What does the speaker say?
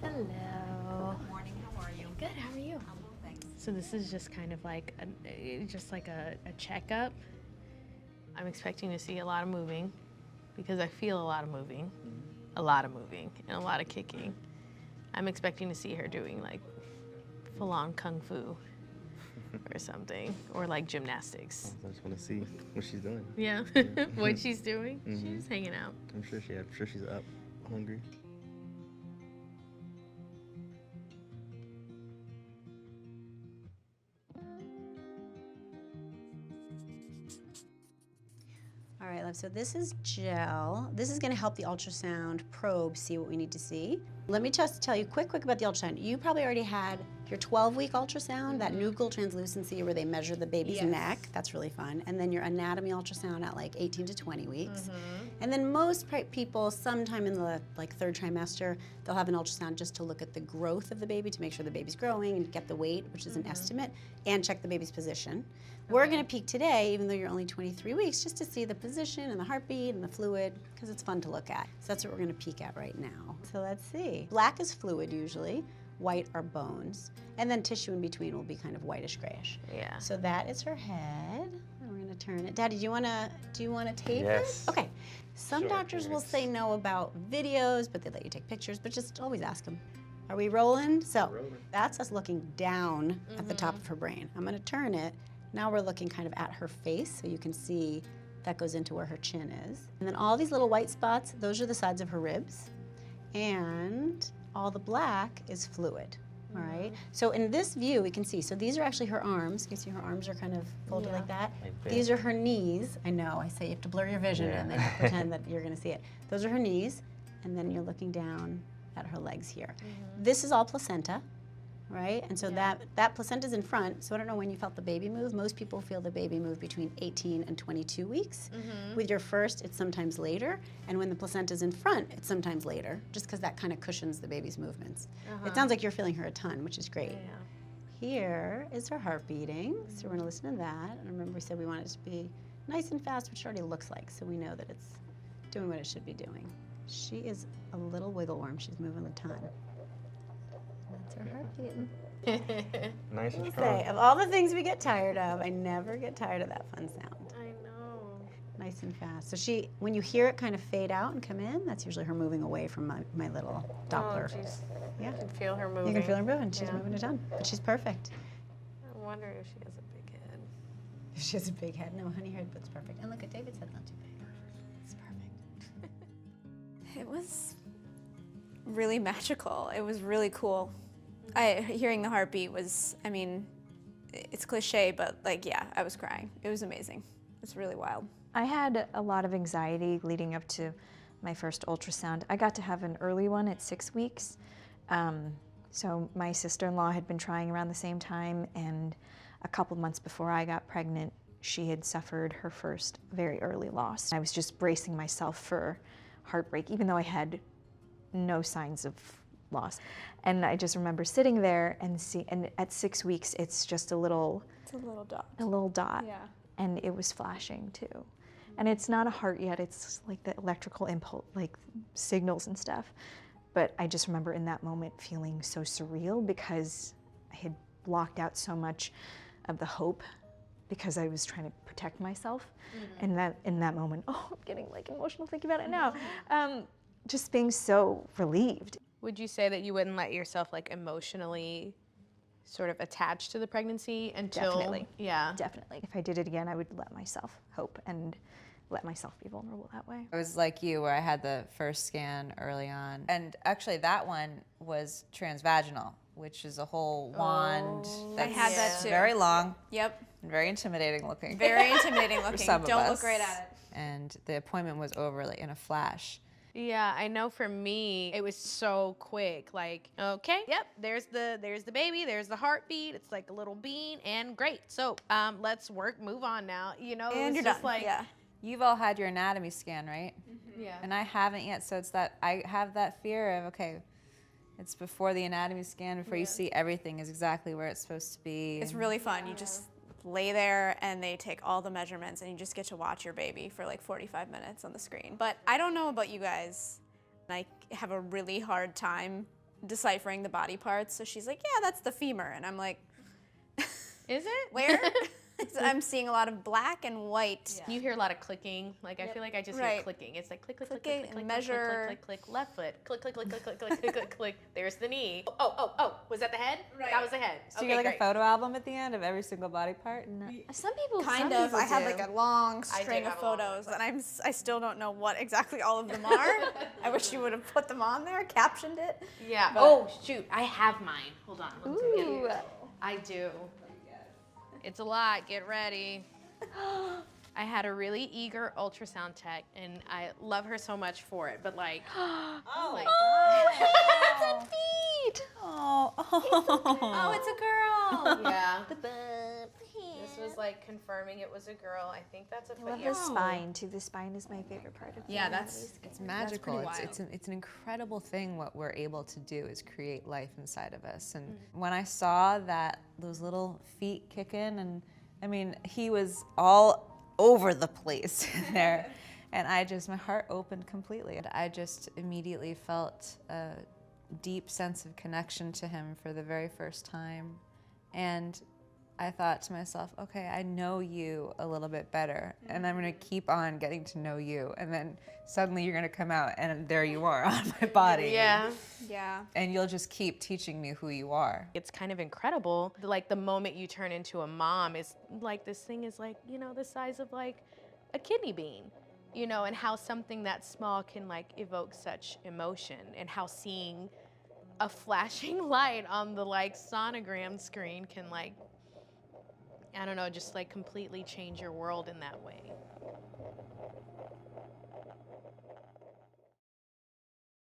Hello. Good morning, how are you? Good, how are you? I'm well, thanks. So this is just kind of like a checkup. I'm expecting to see a lot of moving because I feel a lot of moving, and a lot of kicking. I'm expecting to see her doing like full-on kung fu or something, or like gymnastics. I just want to see what she's doing. Yeah, what she's doing. Mhm. She's hanging out. I'm sure she's up, hungry. All right, love, so this is gel. This is gonna help the ultrasound probe see what we need to see. Let me just tell you quick about the ultrasound. You probably already had your 12-week ultrasound, that nuchal translucency where they measure the baby's neck. That's really fun. And then your anatomy ultrasound at like 18 to 20 weeks. And then most people, sometime in the like 3rd trimester, they'll have an ultrasound just to look at the growth of the baby to make sure the baby's growing and get the weight, which is an estimate, and check the baby's position. We're gonna peek today, even though you're only 23 weeks, just to see the position and the heartbeat and the fluid, because it's fun to look at. So that's what we're gonna peek at right now. So let's see. Black is fluid usually, white are bones, and then tissue in between will be kind of whitish grayish. Yeah. So that is her head. And we're gonna turn it. Daddy, do you wanna tape Yes. it? Okay. Some Sure, doctors will thanks. say no about videos, but they let you take pictures, but just always ask them. Are we rolling? So Rolling. that's us looking down at the top of her brain. I'm gonna turn it. Now we're looking kind of at her face, so you can see that goes into where her chin is. And then all these little white spots, those are the sides of her ribs. And all the black is fluid, all right? So in this view, we can see, so these are actually her arms. You can see her arms are kind of folded like that. Like this. These are her knees. I know, I say you have to blur your vision and then pretend that you're gonna see it. Those are her knees, and then you're looking down at her legs here. This is all placenta, right? And so that placenta's in front, so I don't know when you felt the baby move. Most people feel the baby move between 18 and 22 weeks. With your first, it's sometimes later, and when the placenta's in front, it's sometimes later, just because that kind of cushions the baby's movements. It sounds like you're feeling her a ton, which is great. Here is her heart beating, so we're gonna listen to that. And remember we said we want it to be nice and fast, which it already looks like, so we know that it's doing what it should be doing. She is a little wiggle worm, she's moving a ton. That's her heart beating. Nice and Say, strong. of all the things we get tired of, I never get tired of that fun sound. I know. Nice and fast. So when you hear it kind of fade out and come in, that's usually her moving away from my little Doppler. Oh, geez. Yeah. I can feel her moving. You can feel her moving. She's Yeah. moving a ton, but she's perfect. I wonder if she has a big head. She has a big head. No, honey, her head's perfect. And look at David's head, not too big. It's perfect. It was really magical. It was really cool. Hearing the heartbeat was, I mean, it's cliche, but like, yeah, I was crying. It was amazing. It's really wild. I had a lot of anxiety leading up to my first ultrasound. I got to have an early one at 6 weeks. So my sister-in-law had been trying around the same time, and a couple months before I got pregnant, she had suffered her first very early loss. I was just bracing myself for heartbreak, even though I had no signs of loss. And I just remember sitting there and at 6 weeks, it's just a little It's a little dot. Yeah. And it was flashing too. And it's not a heart yet, it's like the electrical impulse, like signals and stuff. But I just remember in that moment feeling so surreal because I had blocked out so much of the hope because I was trying to protect myself. And that in that moment, oh, I'm getting like emotional thinking about it now. Just being so relieved. Would you say that you wouldn't let yourself like emotionally sort of attach to the pregnancy until? Definitely. Yeah. Definitely. If I did it again, I would let myself hope and let myself be vulnerable that way. I was like you, where I had the first scan early on. And actually that one was transvaginal, which is a whole wand I had that too. very long Yep. and very intimidating looking. Very intimidating looking. some of Don't us. look right at it. And the appointment was over like in a flash. Yeah, I know for me, it was so quick. Like, okay, yep, there's the baby, there's the heartbeat. It's like a little bean, and great. So, let's move on now. You know, it And was you're just done. like, Yeah. You've all had your anatomy scan, right? yeah. And I haven't yet, so it's that I have that fear of, okay, it's before the anatomy scan, before you see everything is exactly where it's supposed to be. It's really fun. You just lay there and they take all the measurements and you just get to watch your baby for like 45 minutes on the screen. But I don't know about you guys. I have a really hard time deciphering the body parts. So she's like, yeah, that's the femur. And I'm like, Is it? where? So I'm seeing a lot of black and white. You hear a lot of clicking. Like I feel like I just hear Right. clicking. It's like click, click, click, Clicking click, click, and click, measure. click, click, click, click, left foot, click, click, click, click, click, click, click, click, click. There's the knee. Oh, was that the head? Right. That was the head. So you Okay, get like great. a photo album at the end of every single body part? Some people Kind some of. people I had do. like a long I did string of have a long photos, and I still don't know what exactly all of them are. I wish you would have put them on there, captioned it. Yeah. But- Oh shoot, I have mine. Hold on. Let me take it. Ooh. I do. It's a lot. Get ready. I had a really eager ultrasound tech, and I love her so much for it. But like, oh my god, Feet. Oh, Oh, it's a girl. yeah. This was like confirming it was a girl. I think that's a I love yeah. the spine too. The spine is my favorite part of the Yeah, anatomy that's scan. It's magical. pretty It's an incredible thing what we're able to do is create life inside of us. And when I saw that those little feet kick in, and I mean, he was all over the place in there, and my heart opened completely. And I just immediately felt a deep sense of connection to him for the very first time. And I thought to myself, okay, I know you a little bit better, and I'm gonna keep on getting to know you. And then suddenly you're gonna come out, and there you are on my body. Yeah. Yeah. And you'll just keep teaching me who you are. It's kind of incredible. Like the moment you turn into a mom is like this thing is like, you know, the size of like a kidney bean, you know, and how something that small can like evoke such emotion, and how seeing a flashing light on the like sonogram screen can like, I don't know, just like completely change your world in that way.